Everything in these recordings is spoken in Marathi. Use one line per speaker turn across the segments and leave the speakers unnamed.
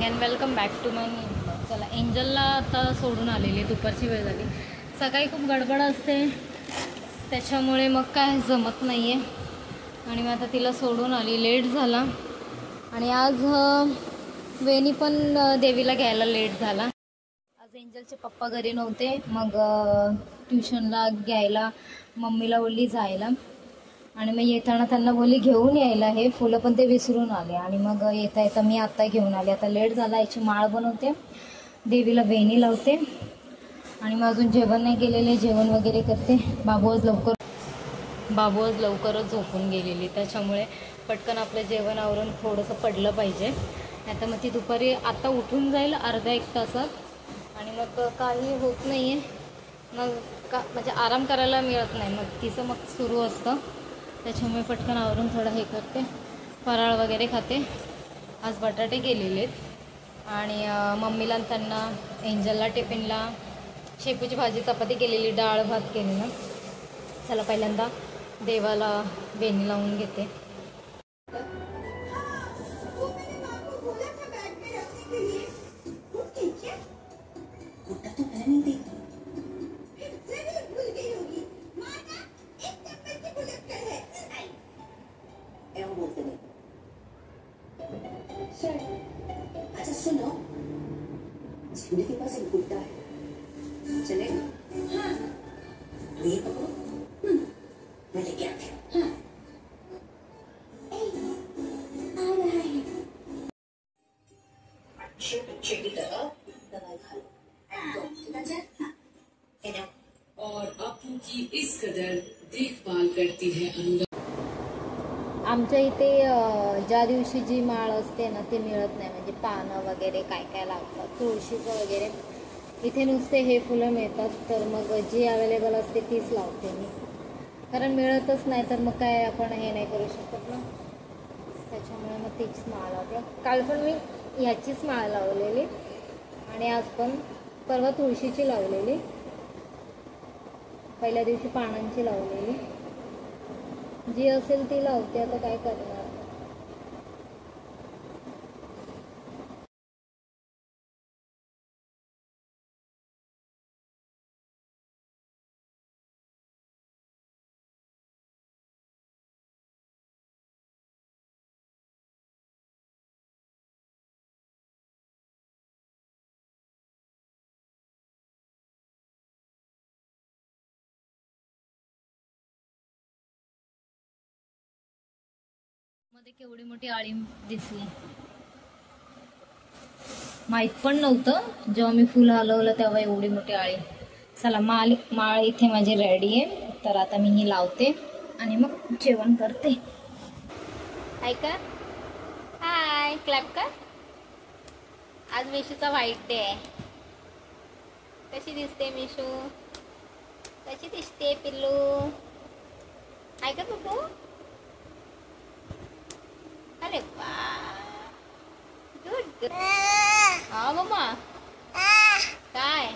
And welcome back to my blog. चला, एंजलला आता सोडून आलेली, दुपारची वेळ झाली. सकाळी खूप गडबड असते, त्याच्यामुळे मग काय जमत नाही आहे. आणि मग आता तिला सोडून आली, लेट झाला. आणि आज वेणी पण देवीला घ्यायला लेट झाला. आज एंजलचे पप्पा घरी नव्हते, मग ट्युशनला घ्यायला मम्मीला बोलली जायला. आणि मग येताना त्यांना बोलली घेऊन यायला हे फुलं, पण ते विसरून आले. आणि मग येता येता मी आत्ता घेऊन आले. आता लेट झाला, याची माळ बनवते, देवीला वेणी लावते. आणि मग अजून जेवण नाही केलेले, जेवण वगैरे करते. बाबू आज लवकरच झोपून गेलेली, त्याच्यामुळे पटकन आपलं जेवण आवरून थोडंसं पडलं पाहिजे. आता मग ती दुपारी आता उठून जाईल अर्ध्या एक तासात. आणि मग काही होत नाही आहे, मग म्हणजे आराम करायला मिळत नाही, मग तिचं मग सुरू असतं. त्याच्यामुळे पटकन आवरून थोडं हे करते, फराळ वगैरे खाते. आज बटाटे केलेले आहेत. आणि मम्मीला त्यांना एंजलला टिफिनला शेपूची भाजी चपाती केलेली, डाळ भात केलेला. चला पहिल्यांदा देवाला वेणी लावून घेते.
अच्छा सुनो, झंडे के पास एक गुड्डा है, चलेगा? हाँ। ये पकड़ो, मैं लेके आती हूँ। हाँ। आ रहा है। अच्छे बच्चे की तरह दवाई खा लो। ठीक है?
और अपनों की इस कदर देखभाल करती है अनुराग.
आमच्या इथे ज्या दिवशी जी माळ असते ना ती मिळत नाही, म्हणजे पानं वगैरे काय काय लागतात, तुळशीचं वगैरे. इथे नुसते हे फुलं मिळतात, तर मग जी अवेलेबल असते तीच लावते मी, कारण मिळतच नाही तर मग काय आपण हे नाही करू शकत ना. त्याच्यामुळे मग तीच माळ लावते. काल पण मी ह्याचीच माळ लावलेली, आणि आज पण परवा तुळशीची लावलेली, पहिल्या दिवशी पानांची लावलेली. जी असेल ती लावते, आता काय करणार. मध्ये केवढी मोठी आळी दिसली, माहित पण नव्हतं. जेव्हा मी फुल हलवलं तेव्हा एवढी मोठी आळी. चला, माळ इथे माझी रेडी आहे, तर आता मी ही लावते आणि मग जेवण करते. हाय का, हाय क्लॅप कर. आज मिशूचा व्हाईट डे आहे. कशी दिसते मिशू, कशी दिसते पिल्लू? हाय का बघू? अरे गुड. हा मम्मा, काय?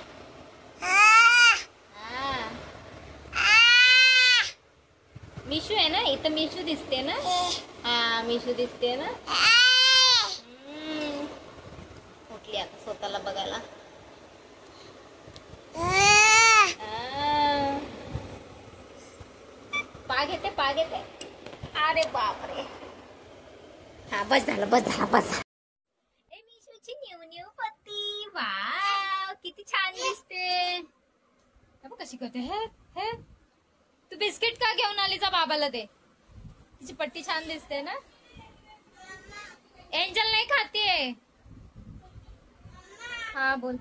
मिशू आहे ना इथं, मिशू दिसते ना. हा मिशू दिसते ना. उठली आता स्वतःला बघायला. पाग येते. अरे बापरे, हा बस झालं. ए मिशूची न्यू पत्ती, वाव किती छान दिसते. कशी करते हे. तू बिस्किट का घेऊन आली? जा बाबाला दे. तिची पट्टी छान दिसते ना. एंजल नाही खाते. हा बोल.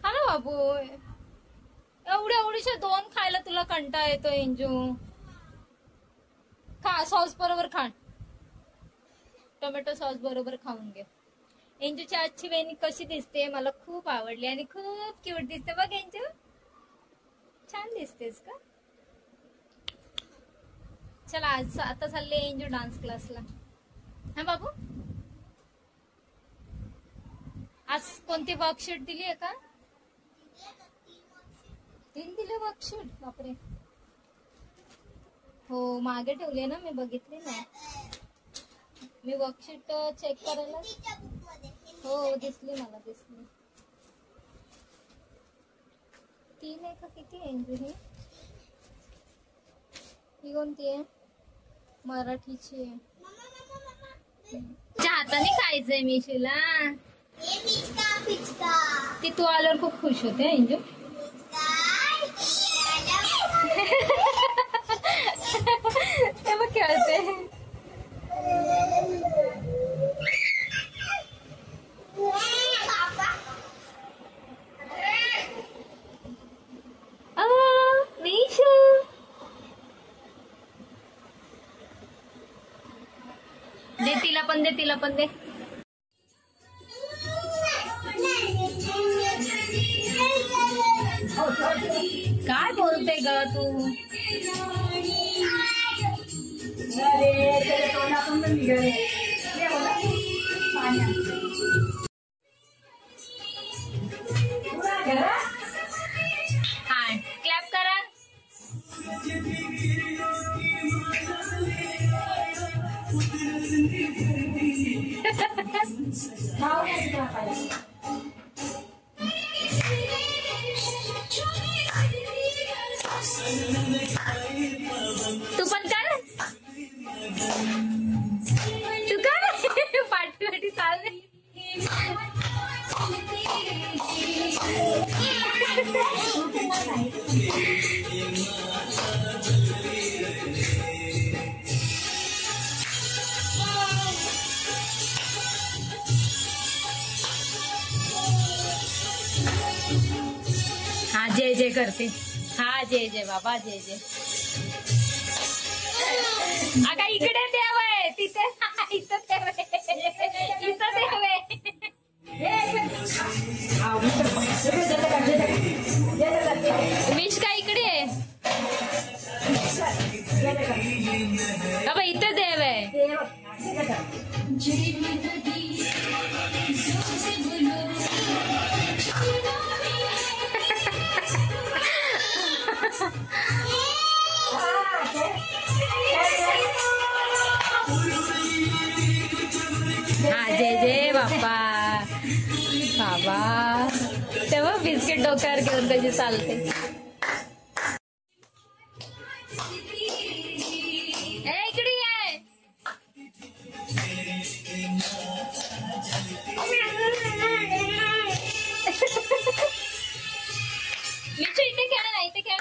खा ना बाबू, एवढ्याशा 2 खायला तुला कंटाळा येतो एंजू. खा, सॉस बरोबर खा, टोमॅटो सॉस बरोबर खाऊन घे. एंजूची आजची वेणी कशी दिसते, मला खूप आवडली आणि खूप क्यूट दिसते. बघ एंजू, छान दिसतेस का? चला, आता चालले एंजू डान्स क्लासला. हा बाबू, आज कोणती वर्कशीट दिली आहे का? 3 दिले वर्कशीट, बापरे. हो मागे ठेवले ना, मी बघितली नाही. मी वर्कशीट चेक करायला. हो दिसली मला, दिसली. 3 आहे का किती आहे ही? ही कोणती आहे? मराठीची आहे. तुझ्या हाताने खायचंय मिशीला. ती तू आल्यावर खूप खुश होते अंजू. ते मग खेळते. दे तिला पण दे, तिला पण दे. काय बोलते ग तू? हा क्लॅप करा. तू पण कर. तू कर. पाठी पाठी चालले. हा जय जय करते. हा जय जय बाबा, जय जय. अगं इकडे देव आहे, तिथे इथं देव आहे, इथं देव आहे. विश का इकडे आहे बाबा, इथं देव आहे. हा जय जय बाप्पा. बाबा तेव्हा बिस्किट डोक्यावर घेऊन कशी चालते. इकडे आहे. विचू इथे खेळ ना, इथे खेळ.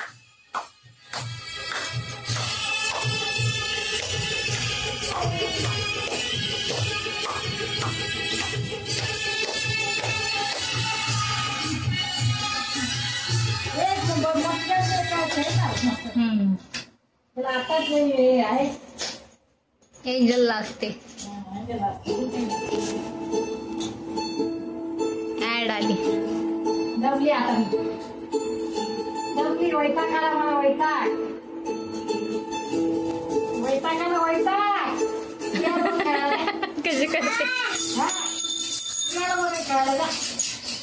एंजलला असते. ऍड आली.
दमली आता मी. दमली. वैतागाला मला वैताग. वैतागाला वैताग.
कशी करते.
खेळायला